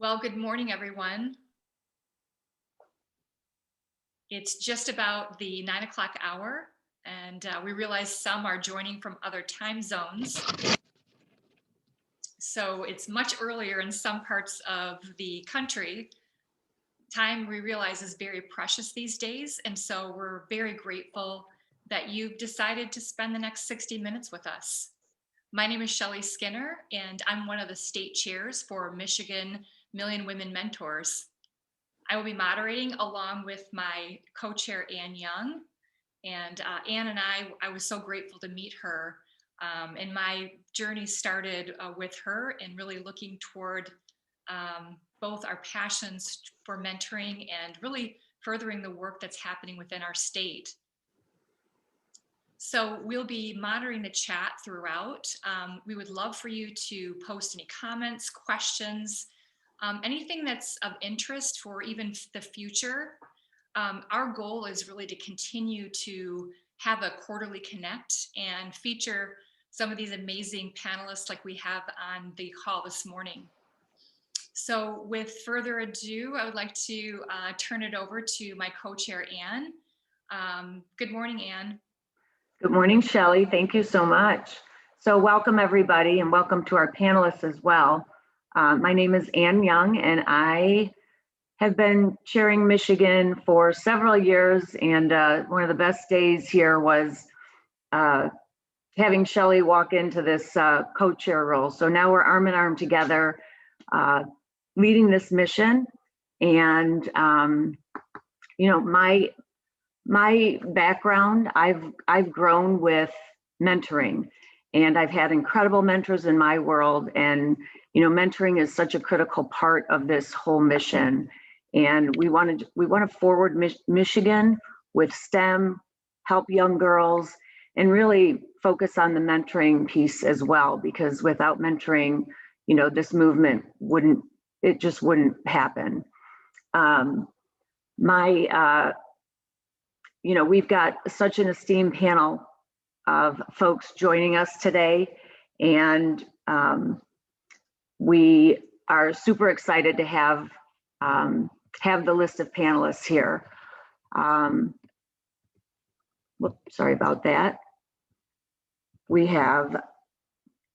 Well, good morning, everyone. It's just about the 9 o'clock hour, and we realize some are joining from other time zones. So it's much earlier in some parts of the country. Time, we realize, is very precious these days, and so we're very grateful that you've decided to spend the next 60 minutes with us. My name is Shelly Skinner, and I'm one of the state chairs for Michigan Million Women Mentors. I will be moderating along with my co-chair, Ann Young. And Ann and I was so grateful to meet her. And my journey started with her and really looking toward both our passions for mentoring and really furthering the work that's happening within our state. So we'll be monitoring the chat throughout. We would love for you to post any comments, questions, anything that's of interest for even the future. Our goal is really to continue to have a quarterly connect and feature some of these amazing panelists like we have on the call this morning. So with further ado, I would like to turn it over to my co-chair, Ann. Good morning, Ann. Good morning, Shelley. Thank you so much. So welcome everybody, and welcome to our panelists as well. My name is Ann Young, and I have been chairing Michigan for several years, and one of the best days here was having Shelley walk into this co-chair role. So now we're arm in arm together, leading this mission. And you know, my background, I've grown with mentoring, and I've had incredible mentors in my world. And you know, mentoring is such a critical part of this whole mission. And we want to forward Michigan with STEM, help young girls, and really focus on the mentoring piece as well, because without mentoring, you know, this movement just wouldn't happen. You know, we've got such an esteemed panel of folks joining us today, and we are super excited to have the list of panelists here. Sorry about that. We have,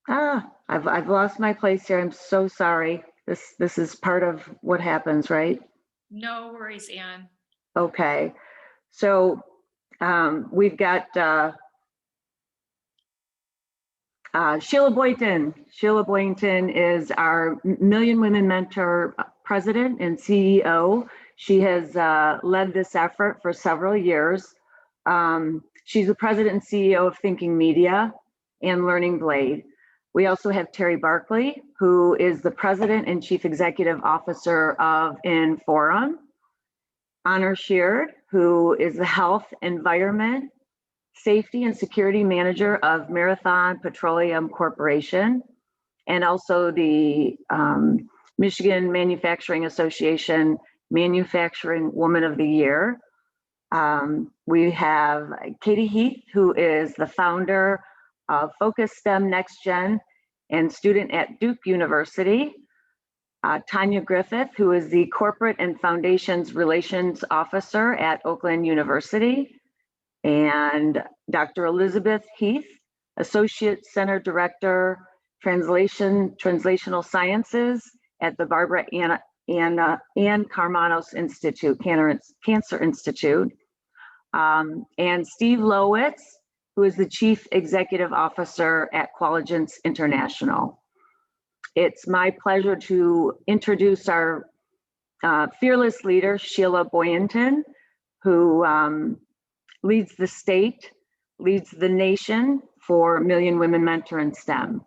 I've lost my place here. I'm so sorry. This is part of what happens, right? No worries, Ann. Okay. So we've got Sheila Boynton. Sheila Boynton is our Million Women Mentor president and CEO. She has led this effort for several years. She's the president and CEO of Thinking Media and Learning Blade. We also have Terry Barclay, who is the president and chief executive officer of Inforum. Honor Sheard, who is the health, environment, safety, and security manager of Marathon Petroleum Corporation, and also the Michigan Manufacturing Association Manufacturing Woman of the Year. We have Katie Heath, who is the founder of Focus STEM Next Gen and student at Duke University. Tanya Griffith, who is the Corporate and Foundations Relations Officer at Oakland University. And Dr. Elizabeth Heath, Associate Center Director, Translational Sciences at the Barbara Ann Karmanos Institute, Cancer Institute. And Steve Lowisz, who is the Chief Executive Officer at Qualigence International. It's my pleasure to introduce our fearless leader, Sheila Boynton, who leads the state, leads the nation for Million Women Mentor in STEM.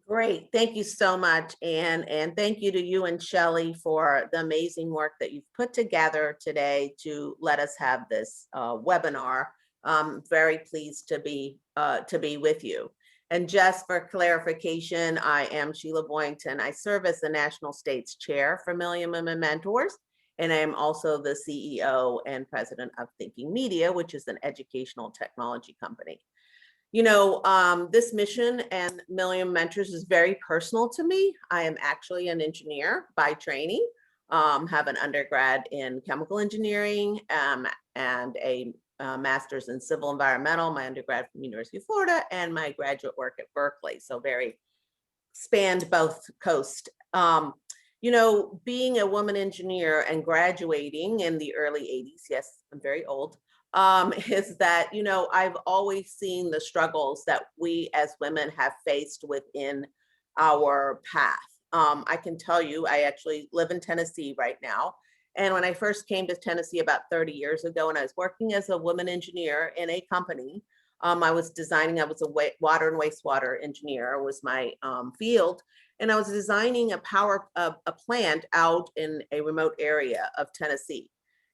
Great, thank you so much, Ann, and thank you to you and Shelley for the amazing work that you've put together today to let us have this webinar. I'm very pleased to be with you. And just for clarification, I am Sheila Boynton. I serve as the National States Chair for Million Women Mentors, and I am also the CEO and president of Thinking Media, which is an educational technology company. This mission and Million Mentors is very personal to me. I am actually an engineer by training, have an undergrad in chemical engineering, and a master's in civil environmental, my undergrad from University of Florida, and my graduate work at Barclay. So very spanned both coasts. Being a woman engineer and graduating in the early 80s, yes, I'm very old, is that, I've always seen the struggles that we as women have faced within our path. I can tell you, I actually live in Tennessee right now. And when I first came to Tennessee about 30 years ago, and I was working as a woman engineer in a company, I was a water and wastewater engineer was my field. And I was designing a plant out in a remote area of Tennessee.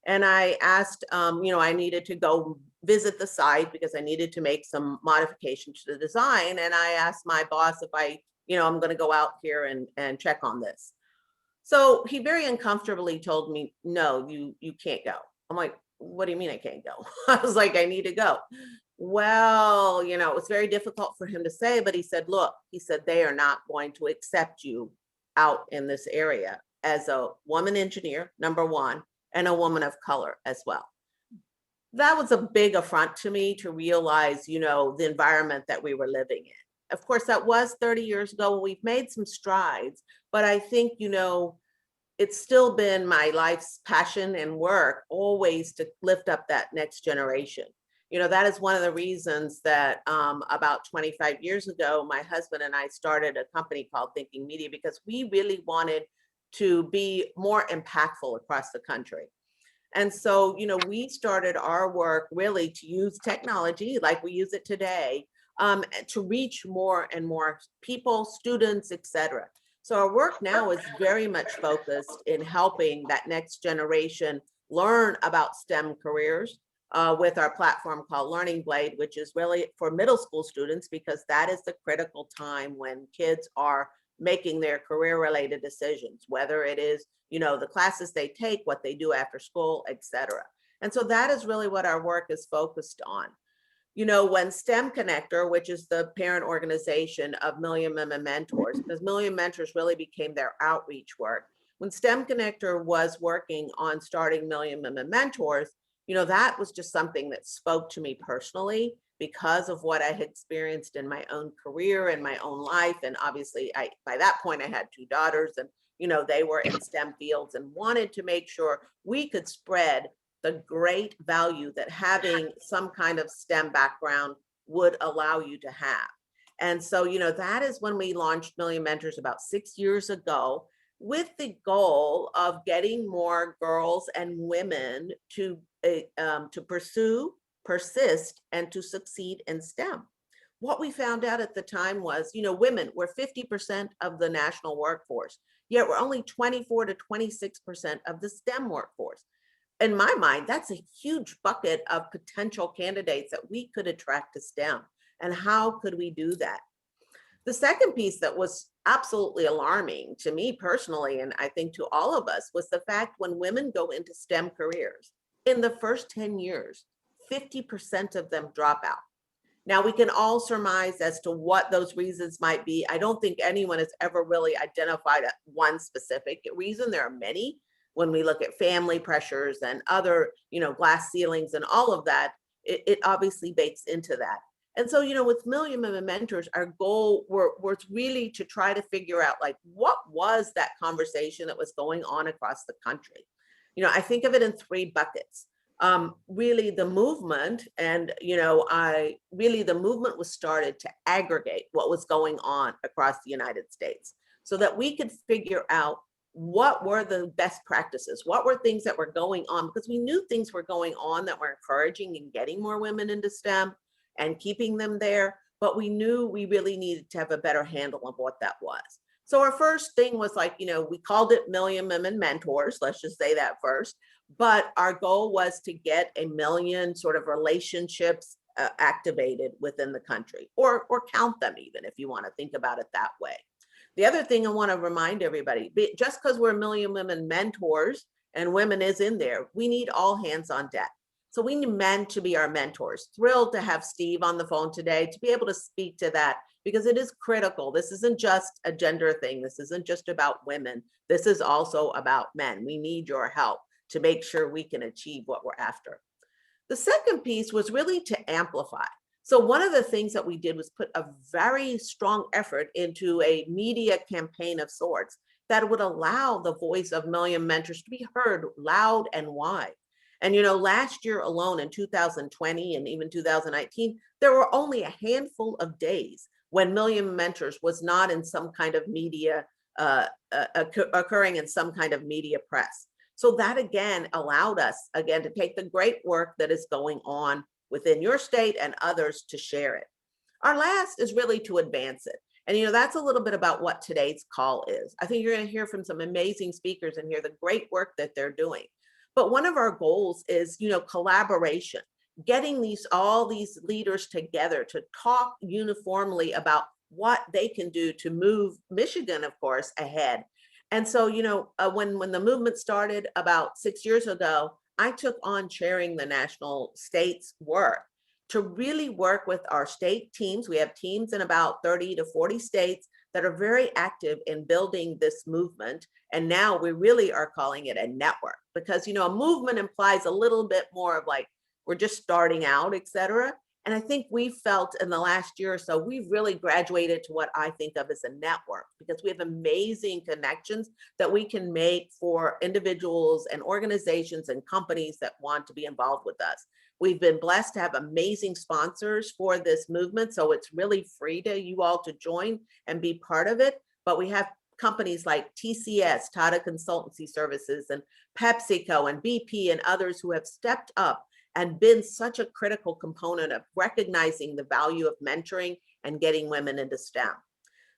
And I asked, I needed to go visit the site because I needed to make some modifications to the design. And I asked my boss if I'm going to go out here and check on this. So he very uncomfortably told me, no, you can't go. I'm like, what do you mean I can't go? I was like, I need to go. Well, it was very difficult for him to say, but he said, look, they are not going to accept you out in this area as a woman engineer, number one, and a woman of color as well. That was a big affront to me to realize, the environment that we were living in. Of course, that was 30 years ago. We've made some strides, but I think, it's still been my life's passion and work always to lift up that next generation. That is one of the reasons that about 25 years ago, my husband and I started a company called Thinking Media, because we really wanted to be more impactful across the country. And so, we started our work really to use technology like we use it today to reach more and more people, students, etc. So our work now is very much focused in helping that next generation learn about STEM careers with our platform called Learning Blade, which is really for middle school students, because that is the critical time when kids are making their career-related decisions, whether it is, the classes they take, what they do after school, etc. And so that is really what our work is focused on. When STEM Connector, which is the parent organization of Million Women Mentors, because Million Mentors really became their outreach work. When STEM Connector was working on starting Million Women Mentors, that was just something that spoke to me personally because of what I had experienced in my own career and my own life. And obviously, by that point, I had 2 daughters, and they were in STEM fields, and wanted to make sure we could spread the great value that having some kind of STEM background would allow you to have. And so, that is when we launched Million Mentors about 6 years ago, with the goal of getting more girls and women to pursue, persist, and to succeed in STEM. What we found out at the time was, women were 50% of the national workforce, yet we're only 24 to 26% of the STEM workforce. In my mind, that's a huge bucket of potential candidates that we could attract to STEM. And how could we do that? The second piece that was absolutely alarming to me personally, and I think to all of us, was the fact when women go into STEM careers, in the first 10 years, 50% of them drop out. Now, we can all surmise as to what those reasons might be. I don't think anyone has ever really identified one specific reason. There are many. When we look at family pressures and other, glass ceilings and all of that, it obviously bakes into that. And so, with Million Women Mentors, our goal was really to try to figure out, what was that conversation that was going on across the country? I think of it in 3 buckets. Really the movement, and, the movement was started to aggregate what was going on across the United States so that we could figure out what were the best practices, what were things that were going on, because we knew things were going on that were encouraging and getting more women into STEM and keeping them there, but we knew we really needed to have a better handle on what that was. So our first thing was we called it Million Women Mentors, let's just say that first, but our goal was to get 1 million sort of relationships activated within the country, or count them even, if you want to think about it that way. The other thing I want to remind everybody, just because we're Million Women Mentors and women is in there, we need all hands on deck. So we need men to be our mentors. Thrilled to have Steve on the phone today to be able to speak to that, because it is critical. This isn't just a gender thing. This isn't just about women. This is also about men. We need your help to make sure we can achieve what we're after. The second piece was really to amplify. So one of the things that we did was put a very strong effort into a media campaign of sorts that would allow the voice of Million Mentors to be heard loud and wide. And last year alone in 2020 and even 2019, there were only a handful of days when Million Mentors was not in some kind of media, occurring in some kind of media press. So that again allowed us again to take the great work that is going on within your state and others to share it. Our last is really to advance it. And that's a little bit about what today's call is. I think you're going to hear from some amazing speakers and hear the great work that they're doing. But one of our goals is, collaboration, getting all these leaders together to talk uniformly about what they can do to move Michigan, of course, ahead. And so, when the movement started about 6 years ago, I took on chairing the national states work to really work with our state teams. We have teams in about 30 to 40 states that are very active in building this movement. And now we really are calling it a network, because, a movement implies a little bit more of like, we're just starting out, et cetera. And I think we felt in the last year or so, we've really graduated to what I think of as a network, because we have amazing connections that we can make for individuals and organizations and companies that want to be involved with us. We've been blessed to have amazing sponsors for this movement. So it's really free to you all to join and be part of it. But we have companies like TCS, Tata Consultancy Services, and PepsiCo and BP and others who have stepped up and been such a critical component of recognizing the value of mentoring and getting women into STEM.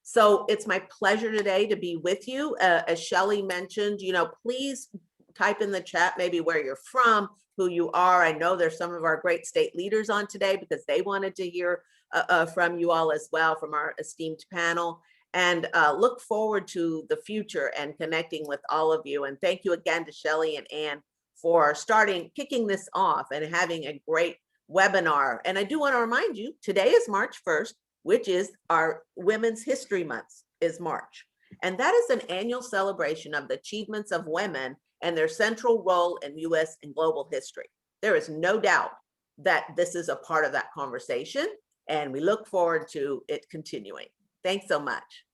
So it's my pleasure today to be with you. As Shelley mentioned, please type in the chat maybe where you're from, who you are. I know there's some of our great state leaders on today because they wanted to hear from you all as well, from our esteemed panel. And look forward to the future and connecting with all of you. And thank you again to Shelley and Ann for kicking this off and having a great webinar. And I do want to remind you, today is March 1st, which is our Women's History Month is March. And that is an annual celebration of the achievements of women and their central role in US and global history. There is no doubt that this is a part of that conversation, and we look forward to it continuing. Thanks so much.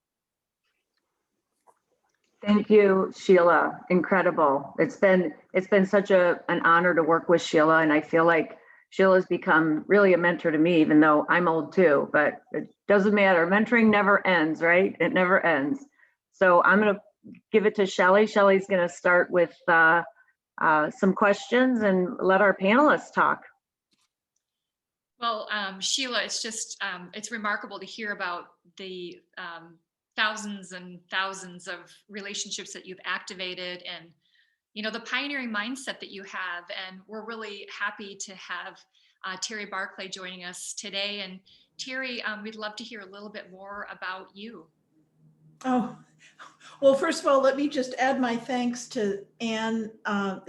Thank you, Sheila. Incredible. It's been such an honor to work with Sheila, and I feel like Sheila's become really a mentor to me, even though I'm old too, but it doesn't matter. Mentoring never ends, right? It never ends. So I'm going to give it to Shelley. Shelley's going to start with some questions and let our panelists talk. Well, Sheila, it's remarkable to hear about the thousands and thousands of relationships that you've activated, and the pioneering mindset that you have. And we're really happy to have Terry Barclay joining us today. And Terry, we'd love to hear a little bit more about you. Oh, well, first of all, let me just add my thanks to Ann,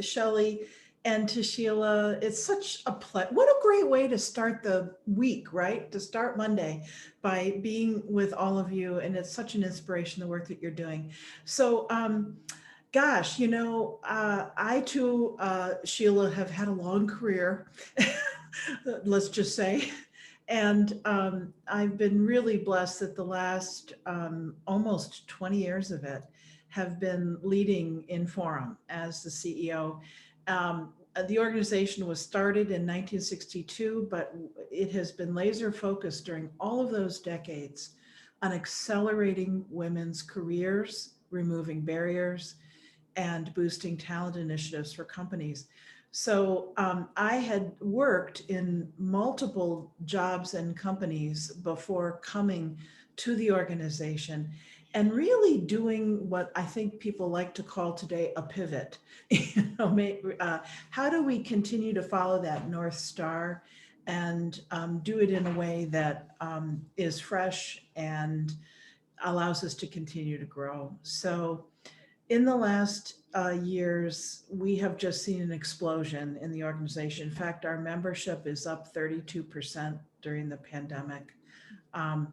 Shelley, and to Sheila. It's such a pleasure. What a great way to start the week, right? To start Monday by being with all of you. And it's such an inspiration, the work that you're doing. So, gosh, I too, Sheila, have had a long career, let's just say. And I've been really blessed that the last almost 20 years of it have been leading Inforum as the CEO. The organization was started in 1962, but it has been laser focused during all of those decades on accelerating women's careers, removing barriers, and boosting talent initiatives for companies. So I had worked in multiple jobs and companies before coming to the organization and really doing what I think people like to call today a pivot. How do we continue to follow that North Star and do it in a way that is fresh and allows us to continue to grow? So In the last years, we have just seen an explosion in the organization. In fact, our membership is up 32% during the pandemic. Um,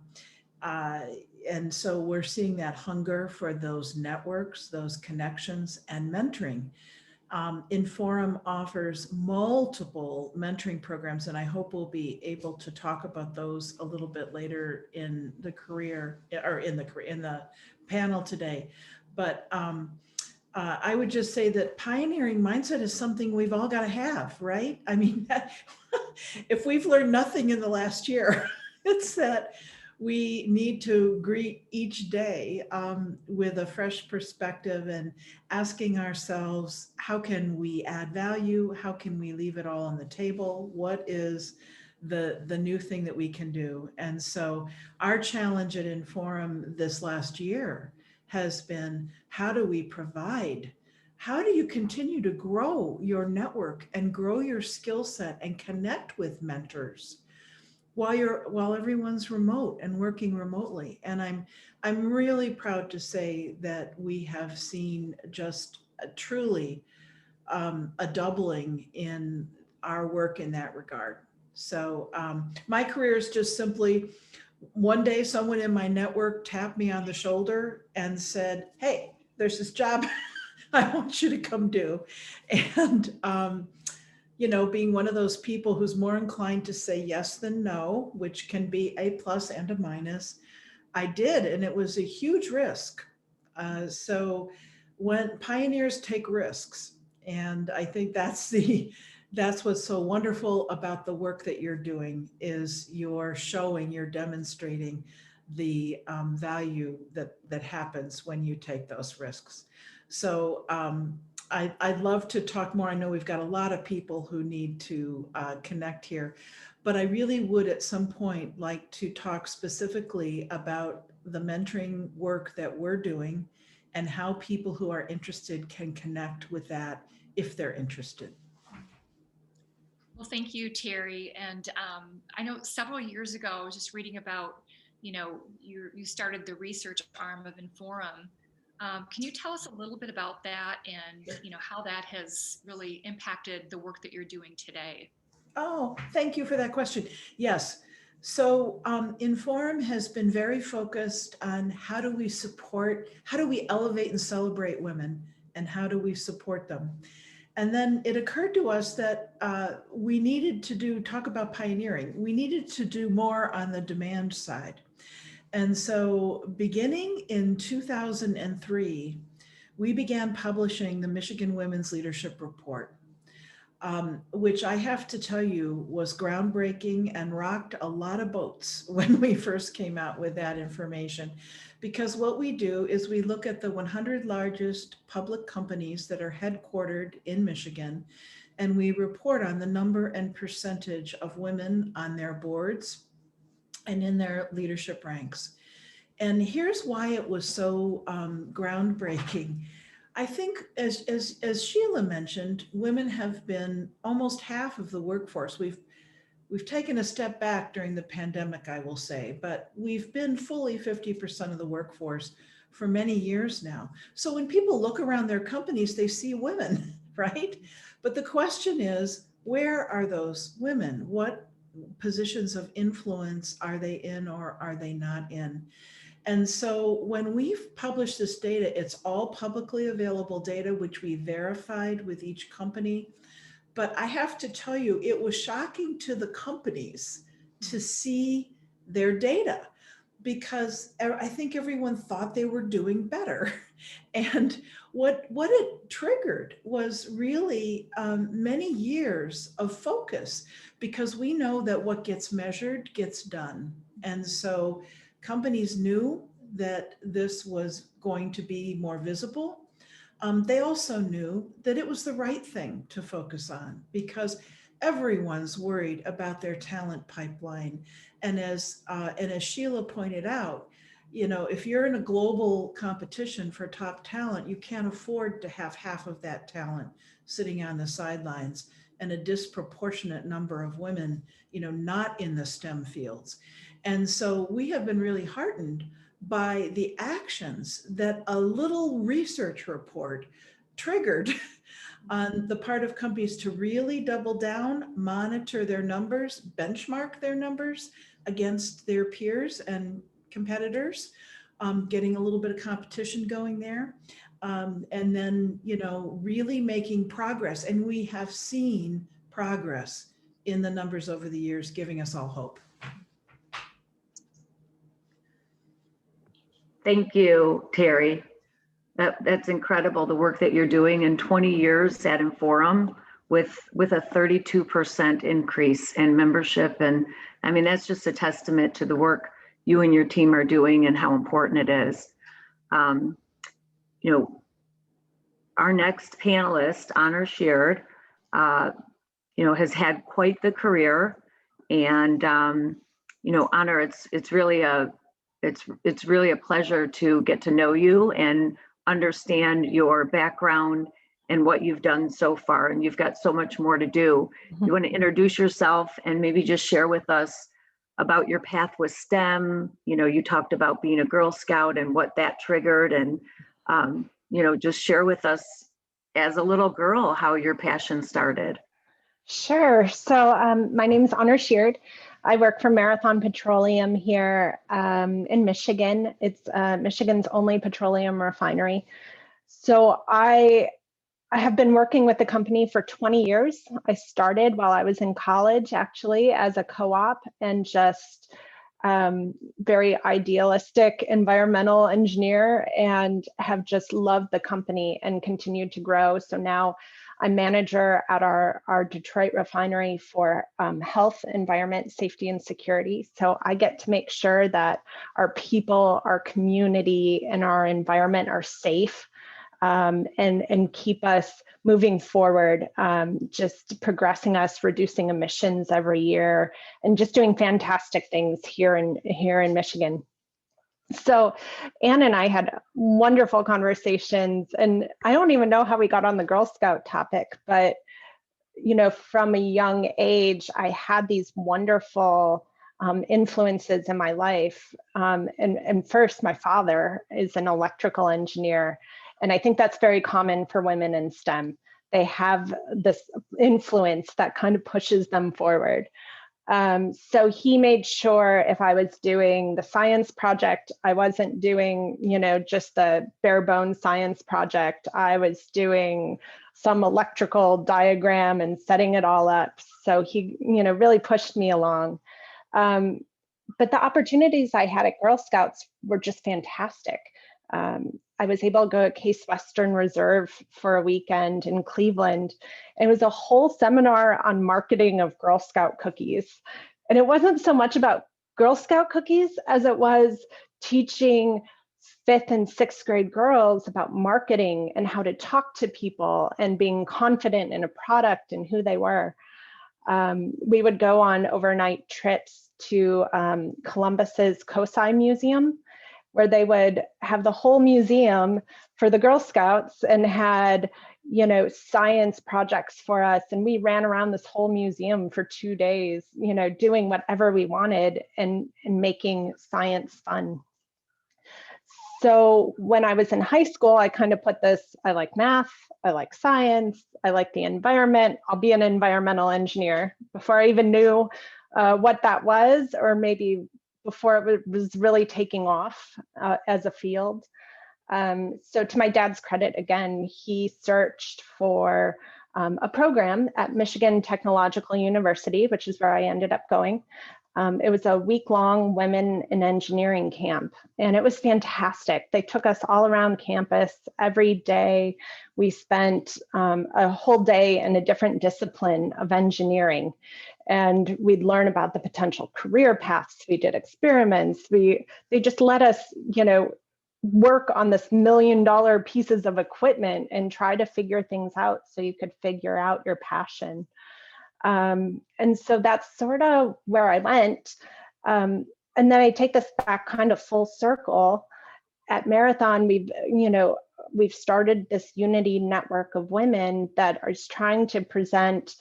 and so we're seeing that hunger for those networks, those connections, and mentoring. Inforum offers multiple mentoring programs, and I hope we'll be able to talk about those a little bit later in the in the panel today. But I would just say that pioneering mindset is something we've all got to have, right? I mean, if we've learned nothing in the last year, it's that we need to greet each day with a fresh perspective and asking ourselves, how can we add value? How can we leave it all on the table? What is the new thing that we can do? And so our challenge at Inforum this last year has been, how do we provide? How do you continue to grow your network and grow your skill set and connect with mentors while everyone's remote and working remotely? And I'm really proud to say that we have seen just truly a doubling in our work in that regard. So my career is just simply, one day someone in my network tapped me on the shoulder and said, hey, there's this job I want you to come do. And you know, being one of those people who's more inclined to say yes than no, which can be a plus and a minus, I did, and it was a huge risk. So when pioneers take risks, and I think that's what's so wonderful about the work that you're doing, is you're demonstrating the value that happens when you take those risks. So I'd love to talk more. I know we've got a lot of people who need to connect here, but I really would at some point like to talk specifically about the mentoring work that we're doing and how people who are interested can connect with that if they're interested. Well, thank you, Terry. And I know several years ago, I was just reading about, you know, you started the research arm of Inforum. Can you tell us a little bit about that and, you know, how that has really impacted the work that you're doing today? Oh, thank you for that question. Yes. So Inforum has been very focused on how do we elevate and celebrate women, and how do we support them? And then it occurred to us that we needed to talk about pioneering. We needed to do more on the demand side. And so beginning in 2003, we began publishing the Michigan Women's Leadership Report, which I have to tell you was groundbreaking and rocked a lot of boats when we first came out with that information. Because what we do is we look at the 100 largest public companies that are headquartered in Michigan, and we report on the number and percentage of women on their boards and in their leadership ranks. And here's why it was so groundbreaking. I think, as Sheila mentioned, women have been almost half of the workforce. We've taken a step back during the pandemic, I will say, but we've been fully 50% of the workforce for many years now. So when people look around their companies, they see women, right? But the question is, where are those women? What positions of influence are they in or are they not in? And so when we've published this data, it's all publicly available data, which we verified with each company. But I have to tell you, it was shocking to the companies to see their data, because I think everyone thought they were doing better. And what it triggered was really many years of focus, because we know that what gets measured gets done. And so companies knew that this was going to be more visible. They also knew that it was the right thing to focus on, because everyone's worried about their talent pipeline. And as Sheila pointed out, you know, if you're in a global competition for top talent, you can't afford to have half of that talent sitting on the sidelines and a disproportionate number of women, you know, not in the STEM fields. And so we have been really heartened by the actions that a little research report triggered on the part of companies to really double down, monitor their numbers, benchmark their numbers against their peers and competitors, getting a little bit of competition going there. And then, you know, really making progress. And we have seen progress in the numbers over the years, giving us all hope. Thank you, Terry. That's incredible, the work that you're doing in 20 years at Inforum with a 32% increase in membership. And I mean, that's just a testament to the work you and your team are doing and how important it is. You know, our next panelist, Honor Sheard, you know, has had quite the career. And, you know, Honor, it's really a pleasure to get to know you and understand your background and what you've done so far. And you've got so much more to do. You want to introduce yourself and maybe just share with us about your path with STEM. You know, you talked about being a Girl Scout and what that triggered, and, you know, just share with us as a little girl how your passion started. Sure. So my name is Honor Sheard. I work for Marathon Petroleum here in Michigan. It's Michigan's only petroleum refinery. So I have been working with the company for 20 years. I started while I was in college, actually, as a co-op and just very idealistic environmental engineer, and have just loved the company and continued to grow. So now I'm manager at our Detroit refinery for health, environment, safety, and security. So I get to make sure that our people, our community, and our environment are safe, and keep us moving forward, just progressing us, reducing emissions every year, and just doing fantastic things here in Michigan. So Ann and I had wonderful conversations, and I don't even know how we got on the Girl Scout topic, but you know, from a young age, I had these wonderful influences in my life. And first, my father is an electrical engineer, and I think that's very common for women in STEM. They have this influence that kind of pushes them forward. So he made sure if I was doing the science project, I wasn't doing, you know, just the bare bones science project. I was doing some electrical diagram and setting it all up. So he, you know, really pushed me along. But the opportunities I had at Girl Scouts were just fantastic. I was able to go to Case Western Reserve for a weekend in Cleveland. It was a whole seminar on marketing of Girl Scout cookies. And it wasn't so much about Girl Scout cookies as it was teaching 5th and 6th grade girls about marketing and how to talk to people and being confident in a product and who they were. We would go on overnight trips to Columbus's COSI Museum, where they would have the whole museum for the Girl Scouts and had, you know, science projects for us. And we ran around this whole museum for 2 days, you know, doing whatever we wanted and making science fun. So when I was in high school, I kind of put this, I like math, I like science, I like the environment, I'll be an environmental engineer, before I even knew what that was, or maybe before it was really taking off as a field. So to my dad's credit, again, he searched for a program at Michigan Technological University, which is where I ended up going. It was a week-long women in engineering camp, and it was fantastic. They took us all around campus every day. We spent a whole day in a different discipline of engineering, and we'd learn about the potential career paths. We did experiments. They just let us, you know, work on this $1 million pieces of equipment and try to figure things out so you could figure out your passion. And so that's sort of where I went. And then I take this back kind of full circle. At Marathon, we've started this unity network of women that is trying to present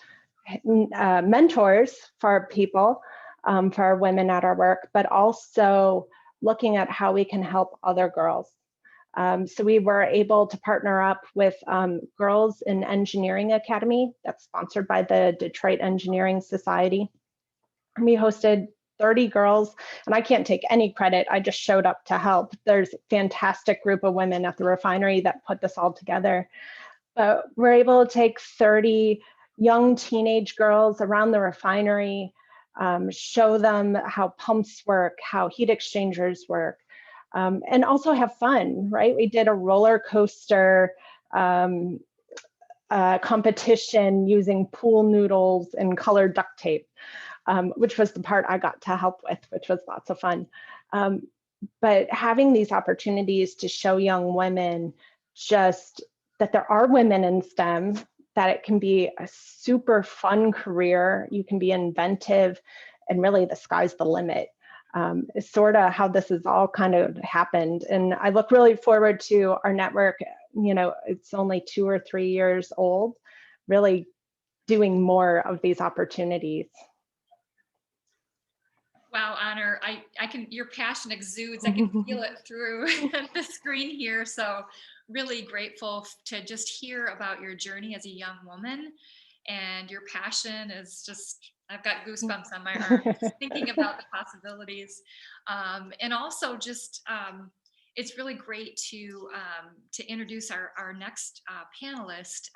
mentors for our people, for our women at our work, but also looking at how we can help other girls. So we were able to partner up with Girls in Engineering Academy that's sponsored by the Detroit Engineering Society. And we hosted 30 girls, and I can't take any credit. I just showed up to help. There's a fantastic group of women at the refinery that put this all together. But we're able to take 30 young teenage girls around the refinery, show them how pumps work, how heat exchangers work, and also have fun, right? We did a roller coaster competition using pool noodles and colored duct tape, which was the part I got to help with, which was lots of fun. But having these opportunities to show young women just that there are women in STEM, that it can be a super fun career, you can be inventive, and really the sky's the limit. Is sort of how this has all kind of happened. And I look really forward to our network, you know, it's only 2 or 3 years old, really doing more of these opportunities. Wow, Honor, I can, your passion exudes. I can feel it through the screen here. So really grateful to just hear about your journey as a young woman, and your passion is just, I've got goosebumps on my arm just thinking about the possibilities. And also just, it's really great to introduce our next panelist.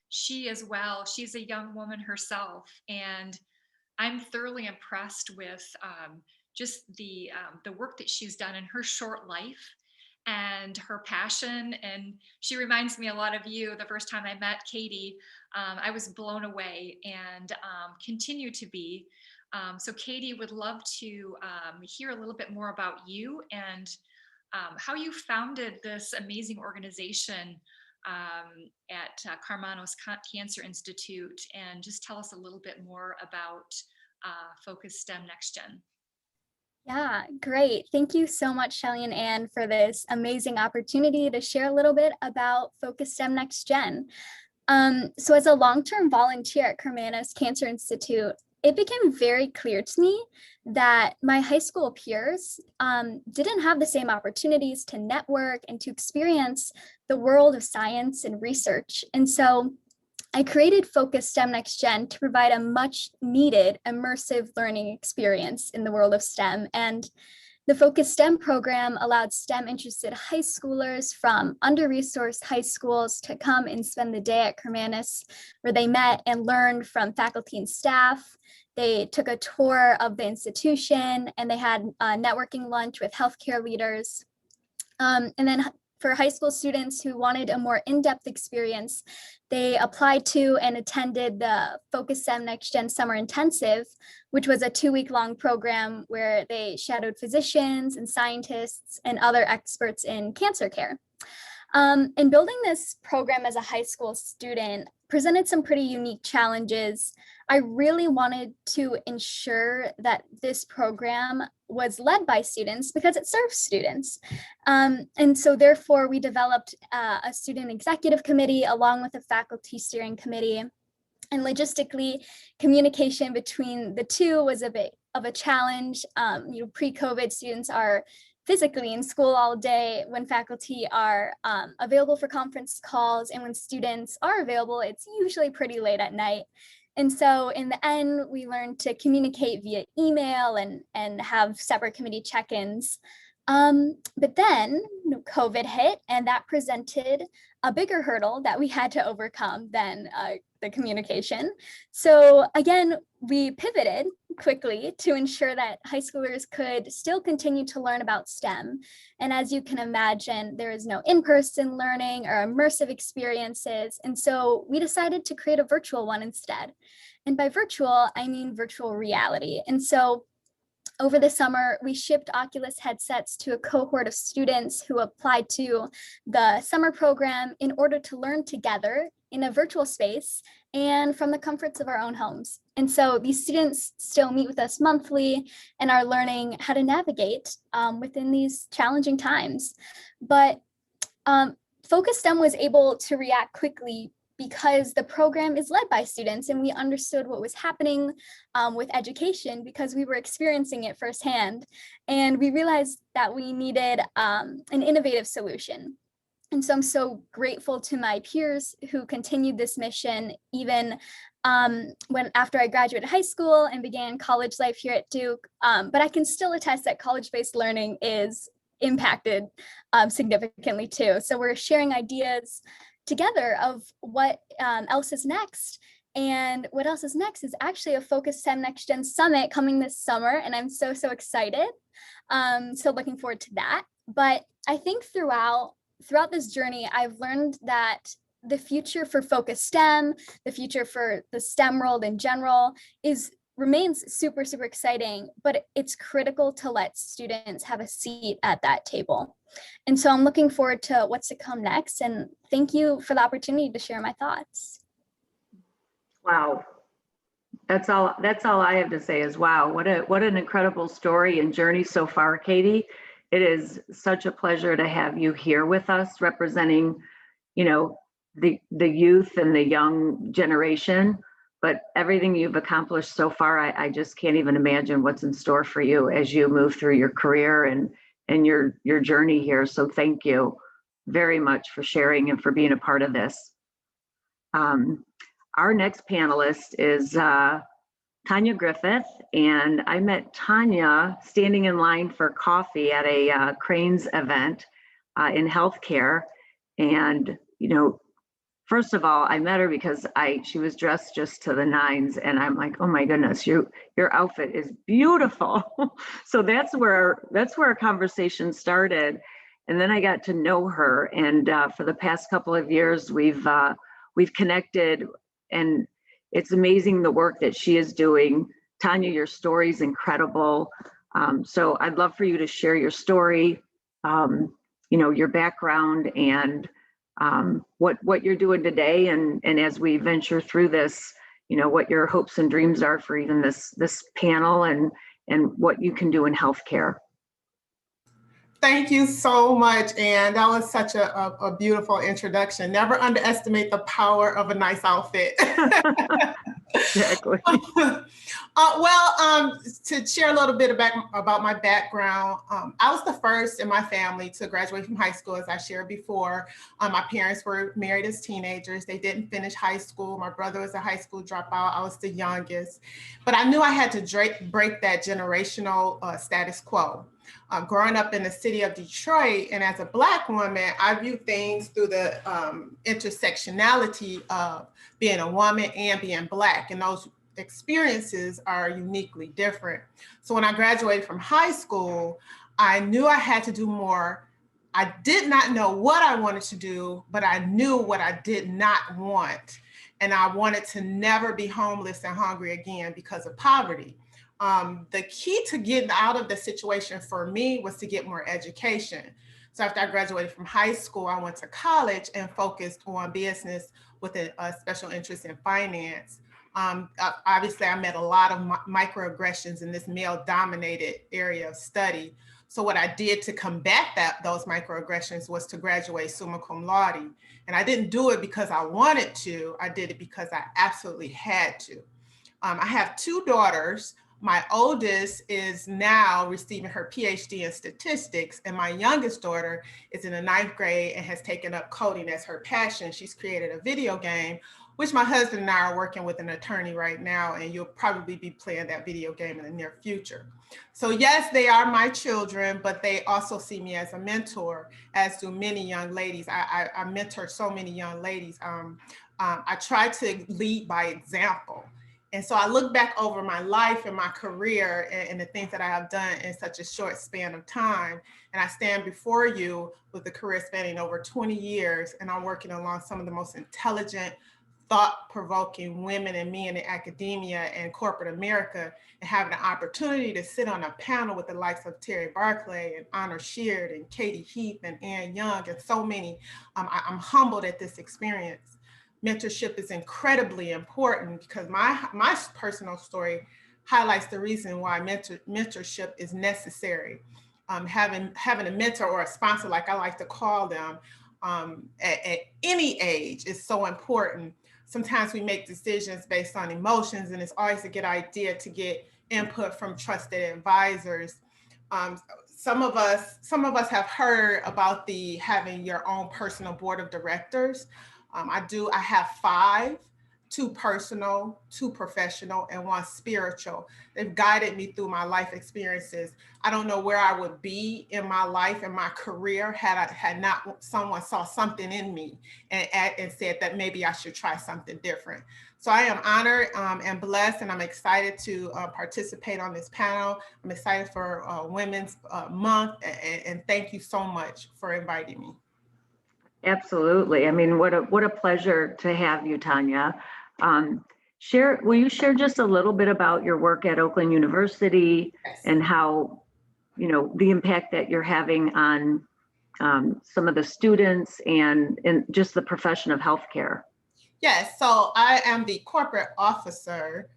She as well, she's a young woman herself, and I'm thoroughly impressed with just the work that she's done in her short life and her passion. And she reminds me a lot of you. The first time I met Katie, I was blown away, and continue to be. So Katie, would love to hear a little bit more about you and how you founded this amazing organization at Karmanos Cancer Institute, and just tell us a little bit more about Focus STEM Next Gen. Yeah, great. Thank you so much, Shelley and Anne, for this amazing opportunity to share a little bit about Focus STEM Next Gen. So as a long-term volunteer at Karmanos Cancer Institute, it became very clear to me that my high school peers didn't have the same opportunities to network and to experience the world of science and research. And so I created Focus STEM Next Gen to provide a much needed immersive learning experience in the world of STEM. And the Focus STEM program allowed STEM interested high schoolers from under-resourced high schools to come and spend the day at Karmanos, where they met and learned from faculty and staff. They took a tour of the institution, and they had a networking lunch with healthcare leaders. And then for high school students who wanted a more in-depth experience, they applied to and attended the Focus STEM Next Gen Summer Intensive, which was a 2-week-long program where they shadowed physicians and scientists and other experts in cancer care. And building this program as a high school student presented some pretty unique challenges. I really wanted to ensure that this program was led by students because it serves students. And so therefore we developed a student executive committee along with a faculty steering committee. And logistically, communication between the two was a bit of a challenge. Pre-COVID, students are physically in school all day when faculty are available for conference calls, and when students are available, it's usually pretty late at night. And so in the end, we learned to communicate via email and have separate committee check-ins. But then COVID hit, and that presented a bigger hurdle that we had to overcome than the communication. So again, we pivoted quickly to ensure that high schoolers could still continue to learn about STEM. And as you can imagine, there is no in-person learning or immersive experiences. And so we decided to create a virtual one instead. And by virtual, I mean virtual reality. And so over the summer, we shipped Oculus headsets to a cohort of students who applied to the summer program in order to learn together in a virtual space and from the comforts of our own homes. And so these students still meet with us monthly and are learning how to navigate within these challenging times. But Focus STEM was able to react quickly because the program is led by students and we understood what was happening with education because we were experiencing it firsthand. And we realized that we needed an innovative solution. And so I'm so grateful to my peers who continued this mission even after I graduated high school and began college life here at Duke. But I can still attest that college-based learning is impacted significantly too. So we're sharing ideas together of what else is next. And what else is next is actually a Focus STEM Next Gen Summit coming this summer. And I'm so excited. So looking forward to that. But I think throughout this journey, I've learned that the future for Focus STEM, the future for the STEM world in general remains super exciting, but it's critical to let students have a seat at that table. And so I'm looking forward to what's to come next. And thank you for the opportunity to share my thoughts. Wow. That's all I have to say is wow. What an incredible story and journey so far, Katie. It is such a pleasure to have you here with us representing, the youth and the young generation, but everything you've accomplished so far, I just can't even imagine what's in store for you as you move through your career and your journey here. So thank you very much for sharing and for being a part of this. Our next panelist is Tanya Griffith, and I met Tanya standing in line for coffee at a Cranes event in healthcare. And, first of all, I met her because she was dressed just to the nines, and I'm like, oh my goodness, your outfit is beautiful. So that's where our conversation started. And then I got to know her, and for the past couple of years, we've connected, and it's amazing the work that she is doing. Tanya, your story is incredible. So I'd love for you to share your story, your background, and what you're doing today, and as we venture through this, what your hopes and dreams are for even this panel and what you can do in healthcare. Thank you so much, Anne. That was such a beautiful introduction. Never underestimate the power of a nice outfit. Exactly. To share a little bit about my background, I was the first in my family to graduate from high school, as I shared before. My parents were married as teenagers. They didn't finish high school. My brother was a high school dropout. I was the youngest. But I knew I had to break that generational status quo. Growing up in the city of Detroit, and as a Black woman, I view things through the intersectionality of being a woman and being Black, and those experiences are uniquely different. So when I graduated from high school, I knew I had to do more. I did not know what I wanted to do, but I knew what I did not want. And I wanted to never be homeless and hungry again because of poverty. The key to getting out of the situation for me was to get more education. So after I graduated from high school, I went to college and focused on business with a special interest in finance. Obviously, I met a lot of microaggressions in this male-dominated area of study. So what I did to combat those microaggressions was to graduate summa cum laude. And I didn't do it because I wanted to. I did it because I absolutely had to. I have two daughters. My oldest is now receiving her PhD in statistics, and my youngest daughter is in the 9th grade and has taken up coding as her passion. She's created a video game, which my husband and I are working with an attorney right now, and you'll probably be playing that video game in the near future. So yes, they are my children, but they also see me as a mentor, as do many young ladies. I mentor so many young ladies. I try to lead by example. And so I look back over my life and my career and the things that I have done in such a short span of time. And I stand before you with a career spanning over 20 years, and I'm working along some of the most intelligent, thought-provoking women and men in academia and corporate America, and having an opportunity to sit on a panel with the likes of Terry Barclay and Honor Sheard and Katie Heath and Ann Young and so many. I'm humbled at this experience. Mentorship is incredibly important because my personal story highlights the reason why mentorship is necessary. Having a mentor or a sponsor, like I like to call them, at any age is so important. Sometimes we make decisions based on emotions, and it's always a good idea to get input from trusted advisors. Some of us have heard about having your own personal board of directors. I have 5, 2 personal, 2 professional, and 1 spiritual. They've guided me through my life experiences. I don't know where I would be in my life and my career had not someone saw something in me and said that maybe I should try something different. So I am honored and blessed, and I'm excited to participate on this panel. I'm excited for Women's Month, and thank you so much for inviting me. Absolutely. I mean, what a pleasure to have you, Tanya. Will you share just a little bit about your work at Oakland University? Yes. And how, the impact that you're having on some of the students and just the profession of healthcare? Yes, so I am the corporate officer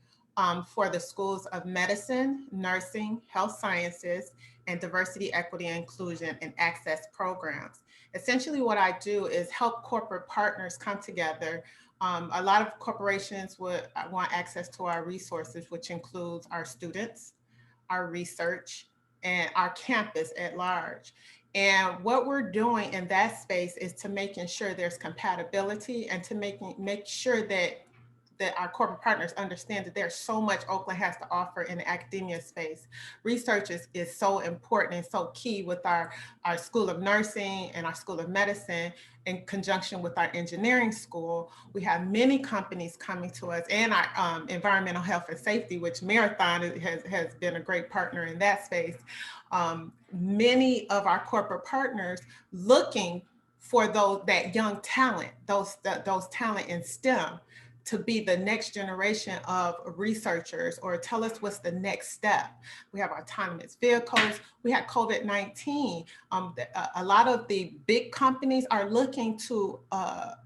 for the schools of medicine, nursing, health sciences, and diversity, equity, inclusion, and access programs. Essentially what I do is help corporate partners come together. A lot of corporations would want access to our resources, which includes our students, our research, and our campus at large. And what we're doing in that space is to making sure there's compatibility and to make sure that our corporate partners understand that there's so much Oakland has to offer in the academia space. Research is so important and so key with our School of Nursing and our School of Medicine in conjunction with our engineering school. We have many companies coming to us, and our environmental health and safety, which Marathon has been a great partner in that space. Many of our corporate partners looking for that young talent, those talent in STEM, to be the next generation of researchers, or tell us what's the next step. We have autonomous vehicles. We had COVID-19. A lot of the big companies are looking to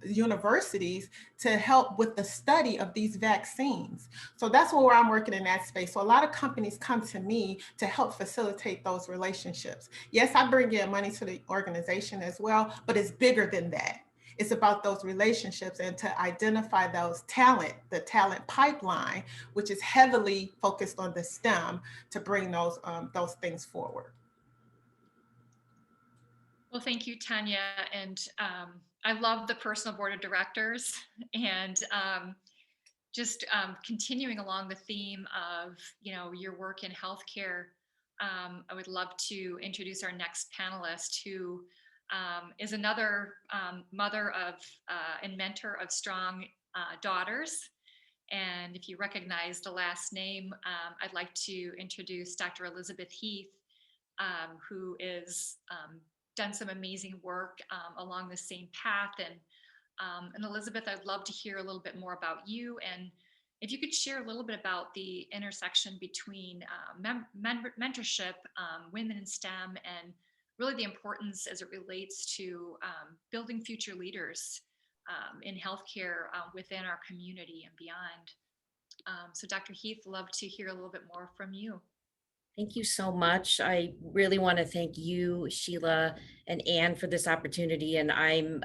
universities to help with the study of these vaccines. So that's where I'm working in that space. So a lot of companies come to me to help facilitate those relationships. Yes, I bring in money to the organization as well, but it's bigger than that. It's about those relationships and to identify the talent pipeline, which is heavily focused on the STEM, to bring those things forward. Well, thank you, Tanya. And I love the personal board of directors, and just continuing along the theme of, your work in healthcare. I would love to introduce our next panelist, who is another mother of and mentor of strong daughters. And if you recognize the last name, I'd like to introduce Dr. Elizabeth Heath, who is done some amazing work along the same path. And Elizabeth, I'd love to hear a little bit more about you, and if you could share a little bit about the intersection between mentorship, women in STEM, and really the importance as it relates to building future leaders in healthcare within our community and beyond. So Dr. Heath, love to hear a little bit more from you. Thank you so much. I really want to thank you, Sheila and Anne, for this opportunity. And I'm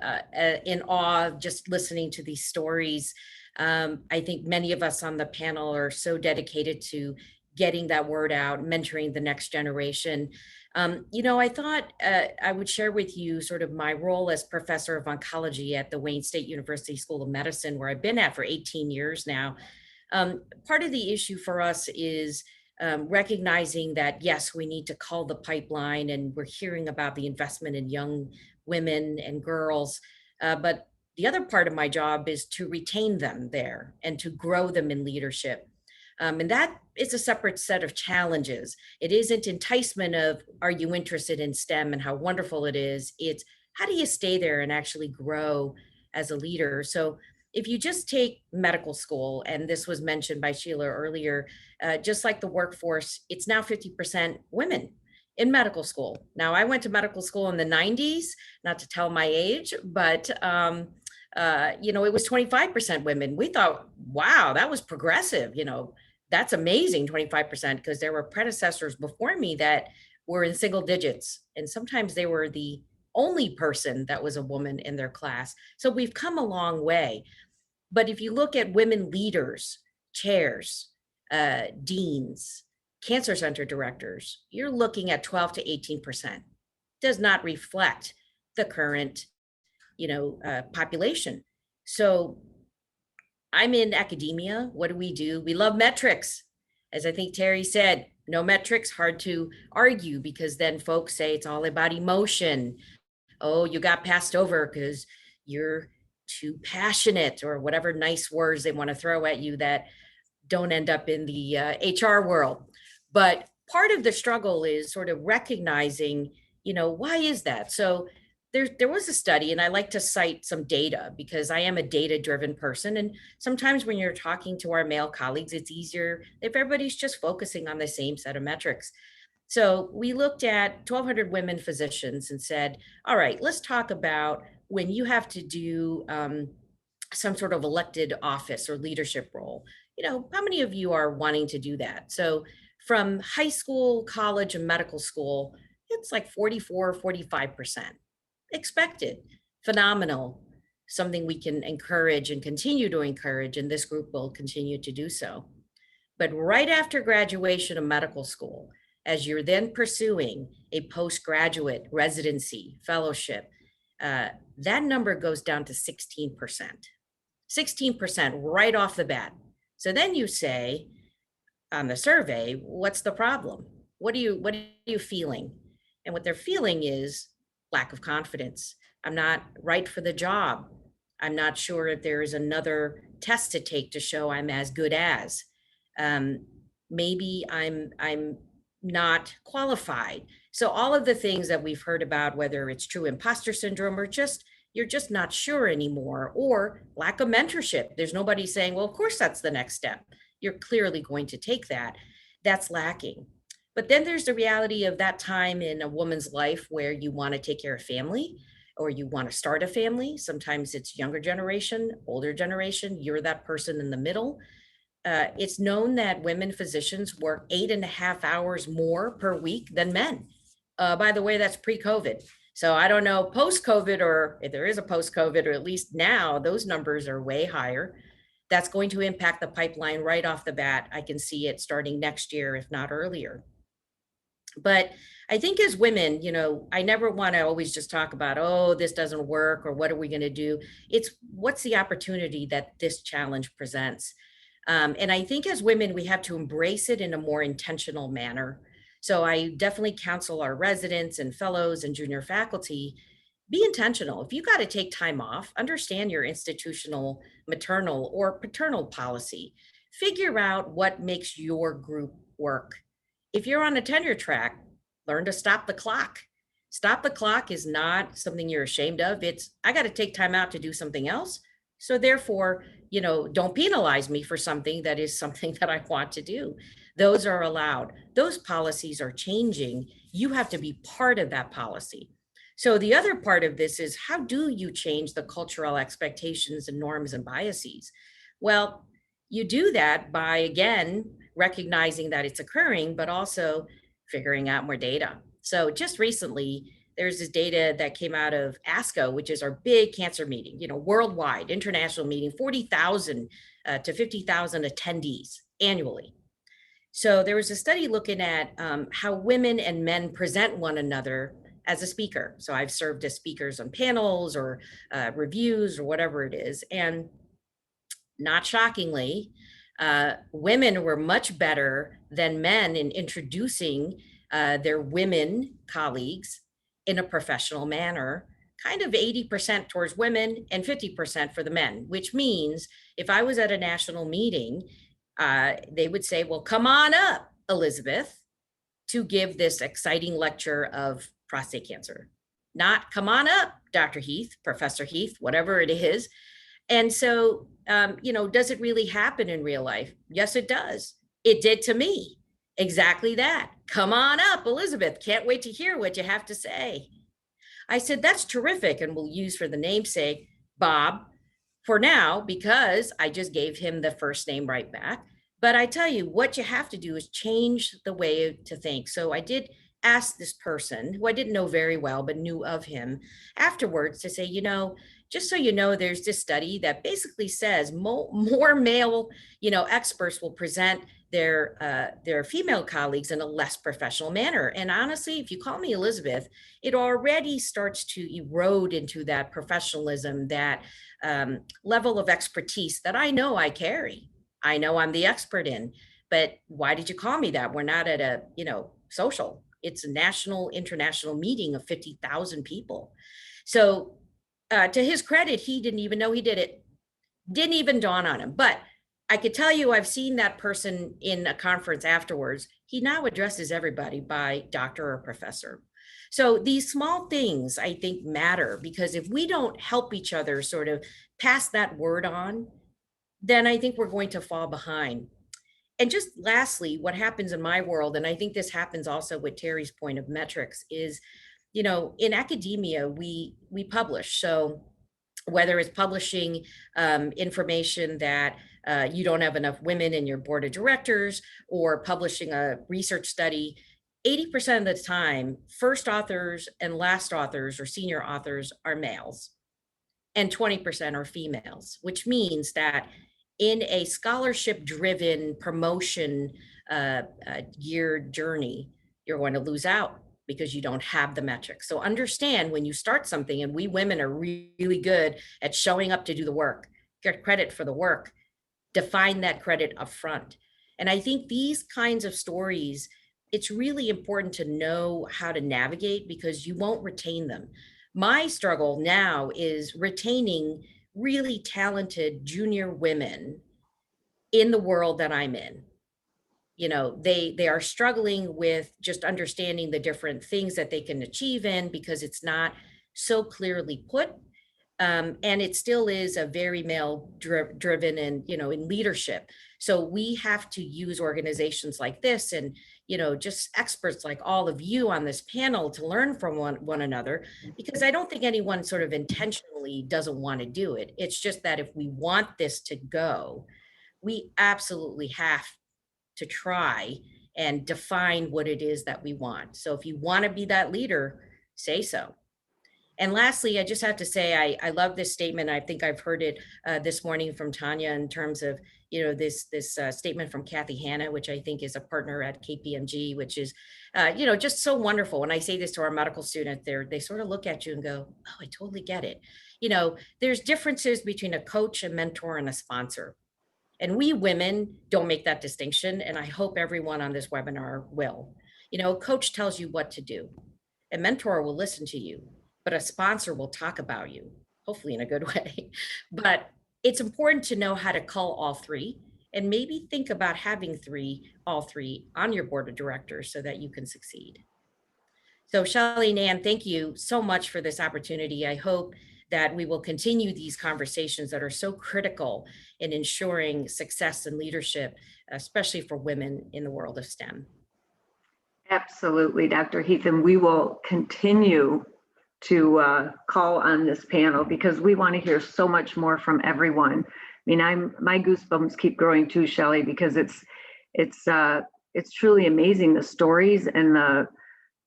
in awe just listening to these stories. I think many of us on the panel are so dedicated to getting that word out, mentoring the next generation. I thought I would share with you sort of my role as professor of oncology at the Wayne State University School of Medicine, where I've been at for 18 years now. Part of the issue for us is recognizing that, yes, we need to cull the pipeline, and we're hearing about the investment in young women and girls. But the other part of my job is to retain them there and to grow them in leadership. And that is a separate set of challenges. It isn't enticement of, are you interested in STEM and how wonderful it is? It's how do you stay there and actually grow as a leader? So if you just take medical school, and this was mentioned by Sheila earlier, just like the workforce, it's now 50% women in medical school. Now, I went to medical school in the 90s, not to tell my age, but it was 25% women. We thought, wow, that was progressive. That's amazing, 25%, because there were predecessors before me that were in single digits. And sometimes they were the only person that was a woman in their class. So we've come a long way. But if you look at women leaders, chairs, deans, cancer center directors, you're looking at 12 to 18%. Does not reflect the current, population. So I'm in academia. What do? We love metrics. As I think Terry said, no metrics, hard to argue, because then folks say it's all about emotion. Oh, you got passed over because you're too passionate, or whatever nice words they want to throw at you that don't end up in the HR world. But part of the struggle is sort of recognizing, why is that? So there was a study, and I like to cite some data because I am a data-driven person. And sometimes when you're talking to our male colleagues, it's easier if everybody's just focusing on the same set of metrics. So we looked at 1,200 women physicians and said, all right, let's talk about when you have to do some sort of elected office or leadership role. How many of you are wanting to do that? So from high school, college, and medical school, it's like 44, 45%. Expected, phenomenal, something we can encourage and continue to encourage, and this group will continue to do so. But right after graduation of medical school, as you're then pursuing a postgraduate residency fellowship, that number goes down to 16%. 16% right off the bat. So then you say on the survey, what's the problem? What are you feeling? And what they're feeling is lack of confidence. I'm not right for the job. I'm not sure if there is another test to take to show I'm as good as. Maybe I'm not qualified. So all of the things that we've heard about, whether it's true imposter syndrome or you're just not sure anymore, or lack of mentorship. There's nobody saying, well, of course, that's the next step. You're clearly going to take that. That's lacking. But then there's the reality of that time in a woman's life where you want to take care of family, or you want to start a family. Sometimes it's younger generation, older generation. You're that person in the middle. It's known that women physicians work 8.5 hours more per week than men. By the way, that's pre-COVID. So I don't know post-COVID, or if there is a post-COVID, or at least now those numbers are way higher. That's going to impact the pipeline right off the bat. I can see it starting next year, if not earlier. But I think as women, I never want to always just talk about, oh, this doesn't work, or what are we going to do? It's what's the opportunity that this challenge presents? And I think as women, we have to embrace it in a more intentional manner. So I definitely counsel our residents and fellows and junior faculty, be intentional. If you got to take time off, understand your institutional maternal or paternal policy. Figure out what makes your group work. If you're on a tenure track, learn to stop the clock. Stop the clock is not something you're ashamed of. It's, I got to take time out to do something else. So therefore, don't penalize me for something that is something that I want to do. Those are allowed. Those policies are changing. You have to be part of that policy. So the other part of this is, how do you change the cultural expectations and norms and biases? Well, you do that by, again, recognizing that it's occurring, but also figuring out more data. So just recently, there's this data that came out of ASCO, which is our big cancer meeting, worldwide, international meeting, 40,000 to 50,000 attendees annually. So there was a study looking at how women and men present one another as a speaker. So I've served as speakers on panels or reviews or whatever it is. And not shockingly, women were much better than men in introducing their women colleagues in a professional manner, kind of 80% towards women and 50% for the men, which means if I was at a national meeting, they would say, well, come on up, Elizabeth, to give this exciting lecture of prostate cancer. Not come on up, Dr. Heath, Professor Heath, whatever it is. And so, does it really happen in real life? Yes, it does. It did to me. Exactly that. Come on up, Elizabeth. Can't wait to hear what you have to say. I said, that's terrific. And we'll use for the namesake, Bob, for now, because I just gave him the first name right back. But I tell you, what you have to do is change the way to think. So I did asked this person who I didn't know very well, but knew of him afterwards to say, just so you know, there's this study that basically says more male, experts will present their female colleagues in a less professional manner. And honestly, if you call me Elizabeth, it already starts to erode into that professionalism, that level of expertise that I know I carry. I know I'm the expert in, but why did you call me that? We're not at a, social. It's a national, international meeting of 50,000 people. So to his credit, he didn't even know he did it. Didn't even dawn on him. But I could tell you, I've seen that person in a conference afterwards. He now addresses everybody by doctor or professor. So these small things, I think, matter, because if we don't help each other sort of pass that word on, then I think we're going to fall behind. And just lastly, what happens in my world, and I think this happens also with Terry's point of metrics, is, in academia, we publish. So whether it's publishing information that you don't have enough women in your board of directors, or publishing a research study, 80% of the time, first authors and last authors or senior authors are males, and 20% are females, which means that in a scholarship-driven, promotion geared journey, you're going to lose out because you don't have the metrics. So understand, when you start something, and we women are really good at showing up to do the work, get credit for the work, define that credit up front. And I think these kinds of stories, it's really important to know how to navigate, because you won't retain them. My struggle now is retaining really talented junior women in the world that I'm in. They are struggling with just understanding the different things that they can achieve in, because it's not so clearly put. And it still is a very male driven and, in leadership. So we have to use organizations like this, and, just experts like all of you on this panel, to learn from one another, because I don't think anyone sort of intentionally doesn't want to do it. It's just that if we want this to go, we absolutely have to try and define what it is that we want. So if you want to be that leader, say so. And lastly, I just have to say, I love this statement. I think I've heard it this morning from Tanya, in terms of, this statement from Kathy Hanna, which I think is a partner at KPMG, which is, just so wonderful. When I say this to our medical students, they sort of look at you and go, oh, I totally get it. There's differences between a coach, a mentor, and a sponsor. And we women don't make that distinction. And I hope everyone on this webinar will. A coach tells you what to do. A mentor will listen to you, but a sponsor will talk about you, hopefully in a good way. But it's important to know how to call all three, and maybe think about having all three on your board of directors so that you can succeed. So Shelley and Ann, thank you so much for this opportunity. I hope that we will continue these conversations that are so critical in ensuring success and leadership, especially for women in the world of STEM. Absolutely, Dr. Heath, and we will continue to call on this panel, because we want to hear so much more from everyone. I mean, my goosebumps keep growing too, Shelley, because it's truly amazing, the stories and the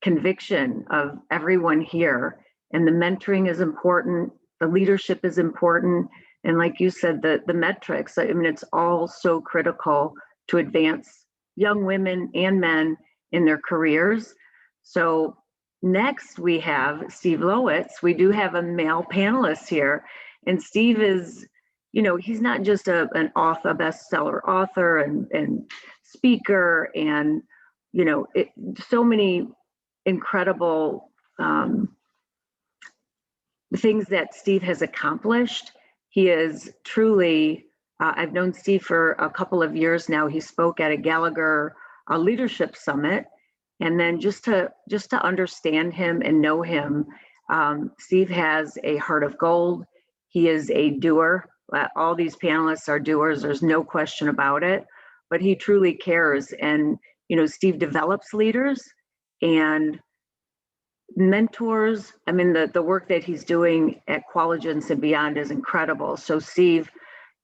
conviction of everyone here. And the mentoring is important, the leadership is important, and like you said, the metrics. I mean, it's all so critical to advance young women and men in their careers. So next we have Steve Lowisz. We do have a male panelist here, and Steve is, he's not just an author, bestseller author and speaker, and so many incredible things that Steve has accomplished. He is truly, I've known Steve for a couple of years now. He spoke at a Gallagher leadership summit. And then just to understand him and know him, Steve has a heart of gold. He is a doer. All these panelists are doers. There's no question about it, but he truly cares. And, Steve develops leaders and mentors. I mean, the work that he's doing at Qualigence and beyond is incredible. So Steve,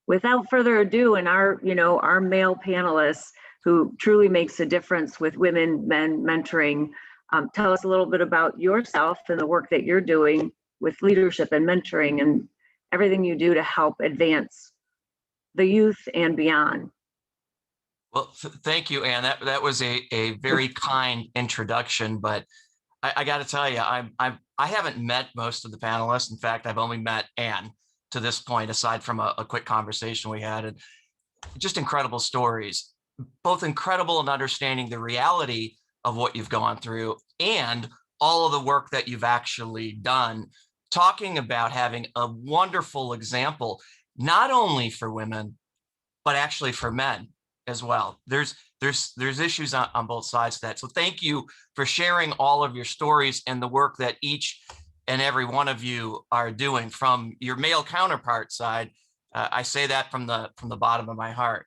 without further ado, and our male panelists who truly makes a difference with women, men mentoring, Tell us a little bit about yourself and the work that you're doing with leadership and mentoring and everything you do to help advance the youth and beyond. Well, thank you, Ann. That was a very kind introduction, but I got to tell you, I haven't met most of the panelists. In fact, I've only met Ann to this point, aside from a quick conversation we had, and just incredible stories, both incredible in understanding the reality of what you've gone through and all of the work that you've actually done, talking about having a wonderful example, not only for women, but actually for men as well. There's issues on both sides of that. So thank you for sharing all of your stories and the work that each and every one of you are doing from your male counterpart side. I say that from the bottom of my heart.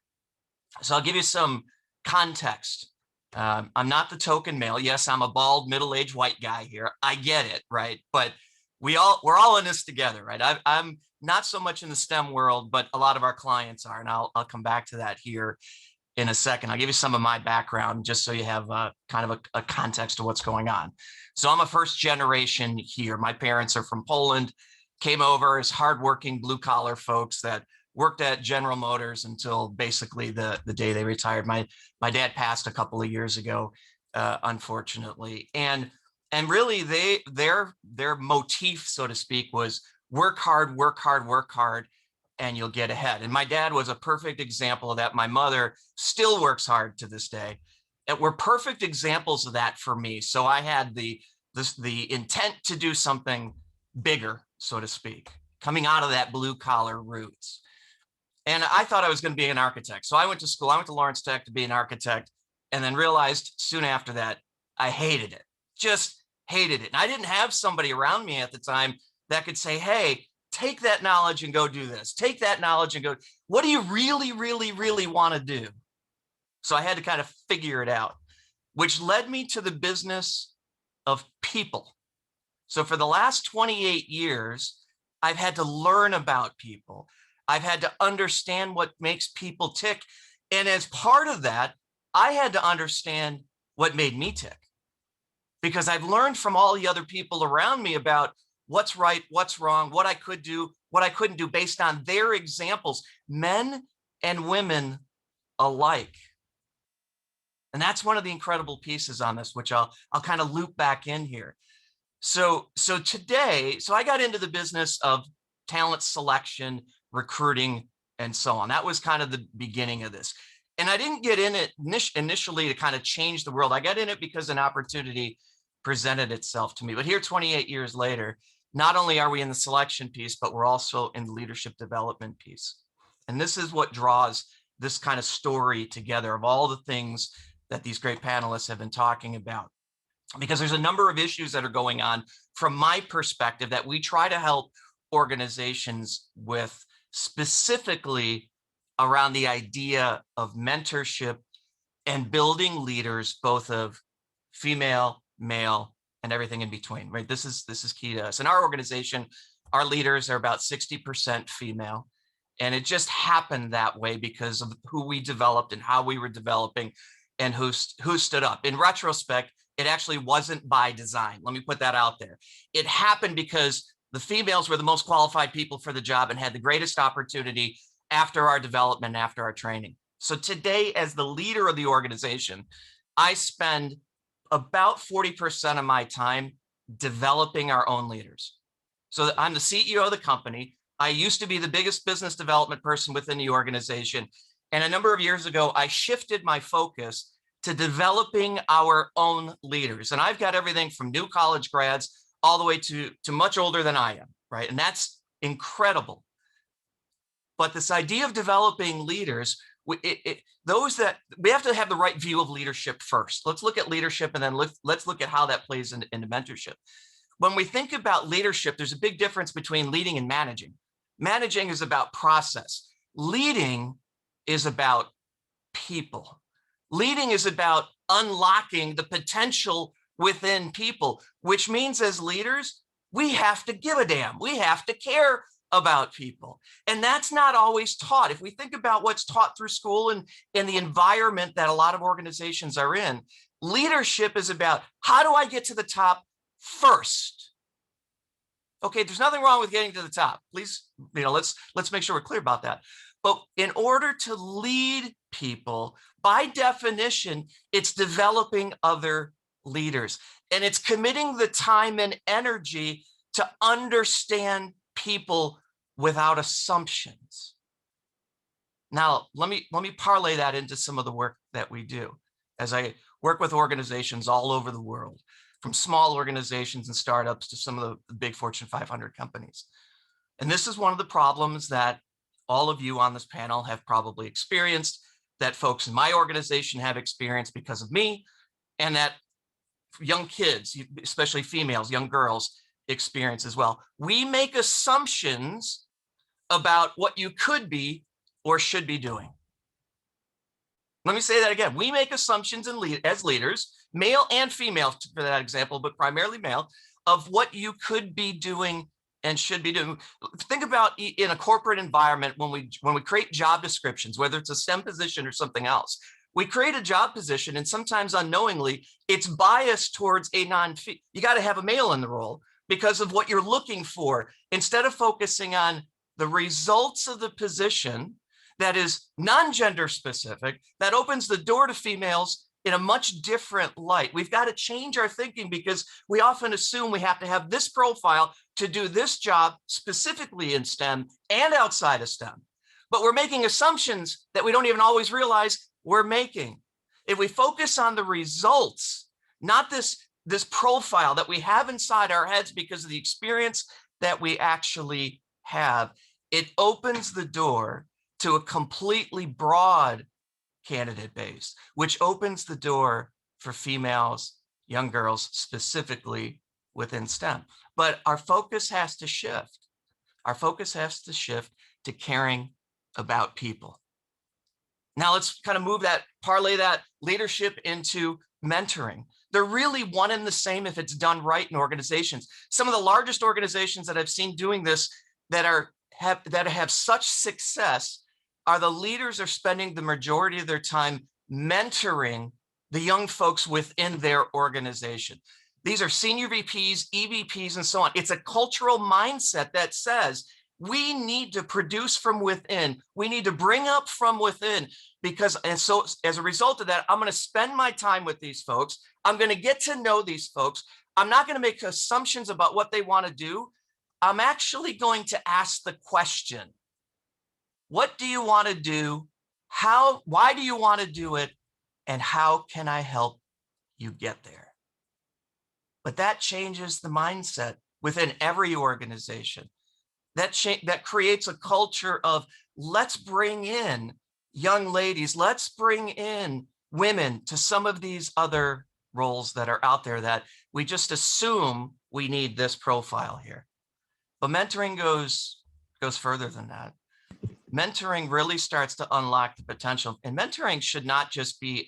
So I'll give you some context. I'm not the token male. Yes, I'm a bald, middle-aged white guy here. I get it, right? But we're all in this together, right? I'm not so much in the STEM world, but a lot of our clients are, and I'll come back to that here in a second. I'll give you some of my background just so you have kind of a context of what's going on. So I'm a first generation here. My parents are from Poland, came over as hardworking blue collar folks that worked at General Motors until basically the day they retired. My dad passed a couple of years ago, unfortunately. And really their motif, so to speak, was work hard, work hard, work hard, and you'll get ahead. And my dad was a perfect example of that. My mother still works hard to this day. And we're perfect examples of that for me. So I had the intent to do something bigger, so to speak, coming out of that blue collar roots. And I thought I was going to be an architect. So I went to school, I went to Lawrence Tech to be an architect, and then realized soon after that, I hated it, just hated it. And I didn't have somebody around me at the time that could say, hey, take that knowledge and go do this. Take that knowledge and go, what do you really, really, really want to do? So I had to kind of figure it out, which led me to the business of people. So for the last 28 years, I've had to learn about people. I've had to understand what makes people tick. And as part of that, I had to understand what made me tick, because I've learned from all the other people around me about what's right, what's wrong, what I could do, what I couldn't do based on their examples, men and women alike. And that's one of the incredible pieces on this, which I'll kind of loop back in here. So today, I got into the business of talent selection, recruiting, and so on. That was kind of the beginning of this. And I didn't get in it initially to kind of change the world. I got in it because an opportunity presented itself to me. But here, 28 years later, not only are we in the selection piece, but we're also in the leadership development piece. And this is what draws this kind of story together of all the things that these great panelists have been talking about. Because there's a number of issues that are going on from my perspective that we try to help organizations with, specifically around the idea of mentorship and building leaders, both of female, male, and everything in between, right? This is key to us. In our organization, our leaders are about 60% female. And it just happened that way because of who we developed and how we were developing and who stood up. In retrospect, it actually wasn't by design. Let me put that out there. It happened because the females were the most qualified people for the job and had the greatest opportunity after our development, after our training. So today, as the leader of the organization, I spend about 40% of my time developing our own leaders. So I'm the CEO of the company. I used to be the biggest business development person within the organization. And a number of years ago, I shifted my focus to developing our own leaders. And I've got everything from new college grads all the way to much older than I am, right? And that's incredible. But this idea of developing leaders, those that we have to have the right view of leadership first. Let's look at leadership, and then let's look at how that plays into mentorship. When we think about leadership, there's a big difference between leading and managing. Managing is about process. Leading is about people. Leading is about unlocking the potential within people, which means as leaders, we have to give a damn. We have to care about people. And that's not always taught. If we think about what's taught through school and in the environment that a lot of organizations are in, Leadership is about, how do I get to the top first? Okay, there's nothing wrong with getting to the top. Please, let's make sure we're clear about that. But in order to lead people, by definition, it's developing other leaders. And it's committing the time and energy to understand people without assumptions. Now, let me parlay that into some of the work that we do. As I work with organizations all over the world, from small organizations and startups to some of the big Fortune 500 companies. And this is one of the problems that all of you on this panel have probably experienced, that folks in my organization have experienced because of me, and that young kids, especially females, young girls, experience as well. We make assumptions about what you could be or should be doing. Let me say that again. We make assumptions as leaders, male and female for that example, but primarily male, of what you could be doing and should be doing. Think about in a corporate environment, when we create job descriptions, whether it's a STEM position or something else, we create a job position and sometimes unknowingly it's biased towards a non-female. You got to have a male in the role because of what you're looking for, instead of focusing on the results of the position that is non-gender specific, that opens the door to females in a much different light. We've got to change our thinking because we often assume we have to have this profile to do this job specifically in STEM and outside of STEM. But we're making assumptions that we don't even always realize we're making. If we focus on the results, not this profile that we have inside our heads because of the experience that we actually have, it opens the door to a completely broad candidate base, which opens the door for females, young girls, specifically within STEM. But our focus has to shift. Our focus has to shift to caring about people. Now let's kind of parlay that leadership into mentoring. They're really one and the same if it's done right in organizations. Some of the largest organizations that I've seen doing this that have such success are the leaders are spending the majority of their time mentoring the young folks within their organization. These are senior VPs, EVPs, and so on. It's a cultural mindset that says we need to produce from within. We need to bring up from within and so as a result of that, I'm going to spend my time with these folks. I'm going to get to know these folks. I'm not going to make assumptions about what they want to do. I'm actually going to ask the question, what do you want to do? Why do you want to do it? And how can I help you get there? But that changes the mindset within every organization. That creates a culture of, let's bring in young ladies, let's bring in women to some of these other roles that are out there that we just assume we need this profile here. But mentoring goes further than that. Mentoring really starts to unlock the potential. And mentoring should not just be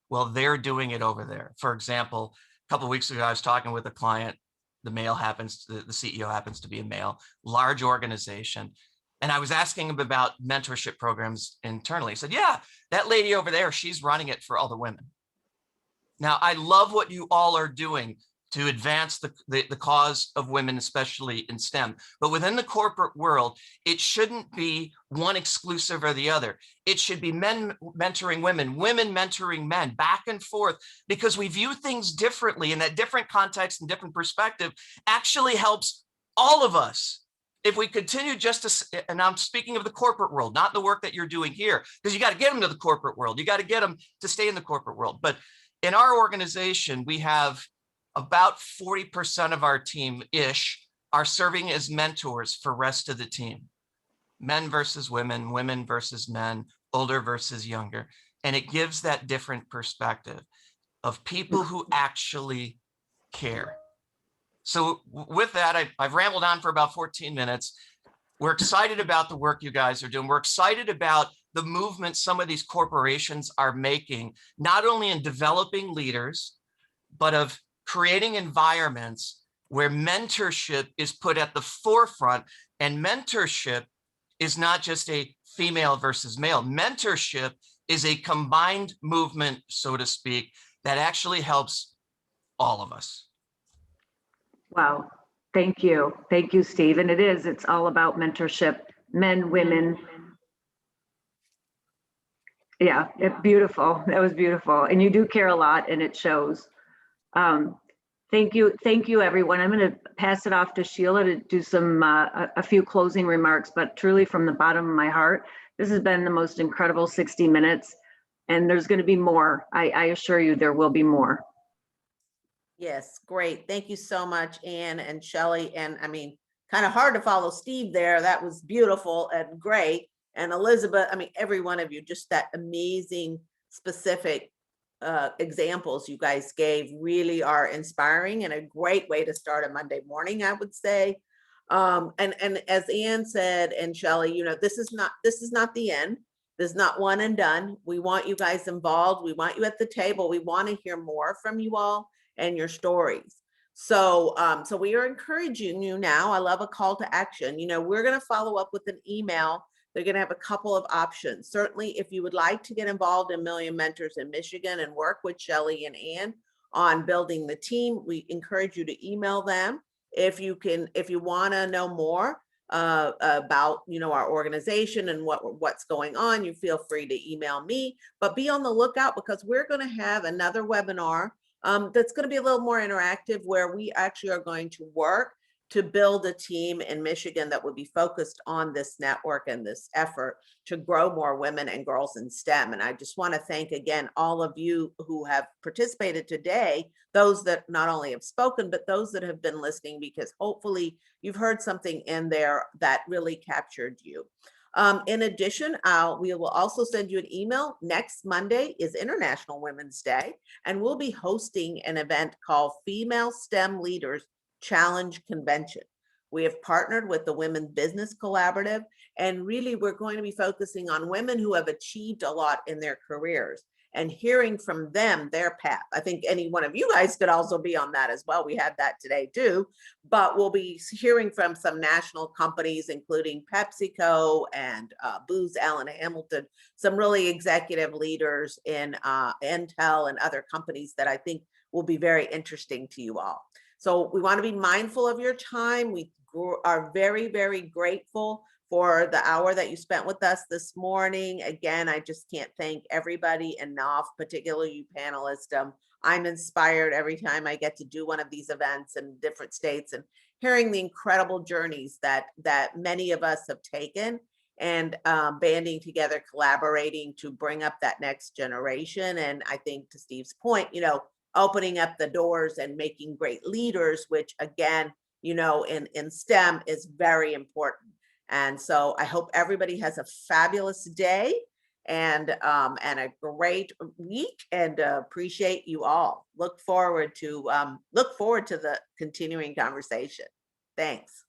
well, they're doing it over there. For example, a couple of weeks ago, I was talking with a client. The CEO happens to be a male, large organization. And I was asking him about mentorship programs internally. He said, yeah, that lady over there, she's running it for all the women. Now, I love what you all are doing to advance the cause of women, especially in STEM. But within the corporate world, it shouldn't be one exclusive or the other. It should be men mentoring women, women mentoring men, back and forth, because we view things differently, and that different context and different perspective actually helps all of us. If we continue and I'm speaking of the corporate world, not the work that you're doing here, because you got to get them to the corporate world. You got to get them to stay in the corporate world. But in our organization, we have about 40% of our team-ish are serving as mentors for rest of the team. Men versus women, women versus men, older versus younger. And it gives that different perspective of people who actually care. So with that, I've rambled on for about 14 minutes. We're excited about the work you guys are doing. We're excited about the movement some of these corporations are making, not only in developing leaders, but of creating environments where mentorship is put at the forefront. And mentorship is not just a female versus male. Mentorship is a combined movement, so to speak, that actually helps all of us. Wow. Thank you. Thank you, Steve. And it's all about mentorship, men, women. Yeah, beautiful. That was beautiful. And you do care a lot, and it shows. Thank you, everyone. I'm going to pass it off to Sheila to do some a few closing remarks, but truly from the bottom of my heart, this has been the most incredible 60 minutes, and there's going to be more. I assure you there will be more. Yes, great. Thank you so much, Ann and Shelley. And I mean, kind of hard to follow Steve there. That was beautiful and great. And Elizabeth, I mean, every one of you, just that amazing, specific examples you guys gave really are inspiring and a great way to start a Monday morning, I would say. And as Ann said, and Shelley, you know, this is not the end. This is not one and done. We want you guys involved. We want you at the table. We want to hear more from you all and your stories. So, so we are encouraging you now. I love a call to action. You know, we're going to follow up with an email. They're going to have a couple of options. Certainly, if you would like to get involved in Million Mentors in Michigan and work with Shelley and Ann on building the team, we encourage you to email them. If you want to know more about, you know, our organization and what's going on, you feel free to email me. But be on the lookout, because we're going to have another webinar that's going to be a little more interactive, where we actually are going to work to build a team in Michigan that will be focused on this network and this effort to grow more women and girls in STEM. And I just want to thank again all of you who have participated today, those that not only have spoken, but those that have been listening, because hopefully you've heard something in there that really captured you. In addition, we will also send you an email. Next Monday is International Women's Day, and we'll be hosting an event called Female STEM Leaders Challenge Convention. We have partnered with the Women Business Collaborative, and really we're going to be focusing on women who have achieved a lot in their careers and hearing from them their path. I think any one of you guys could also be on that as well. We had that today too, but we'll be hearing from some national companies, including PepsiCo and Booz Allen Hamilton, some really executive leaders in Intel and other companies that I think will be very interesting to you all. So we want to be mindful of your time. We are very, very grateful for the hour that you spent with us this morning. Again, I just can't thank everybody enough, particularly you panelists. I'm inspired every time I get to do one of these events in different states and hearing the incredible journeys that many of us have taken, and banding together, collaborating to bring up that next generation. And I think, to Steve's point, you know, opening up the doors and making great leaders, which again, you know, in STEM is very important. And so I hope everybody has a fabulous day and a great week, and appreciate you all. Look forward to the continuing conversation. Thanks.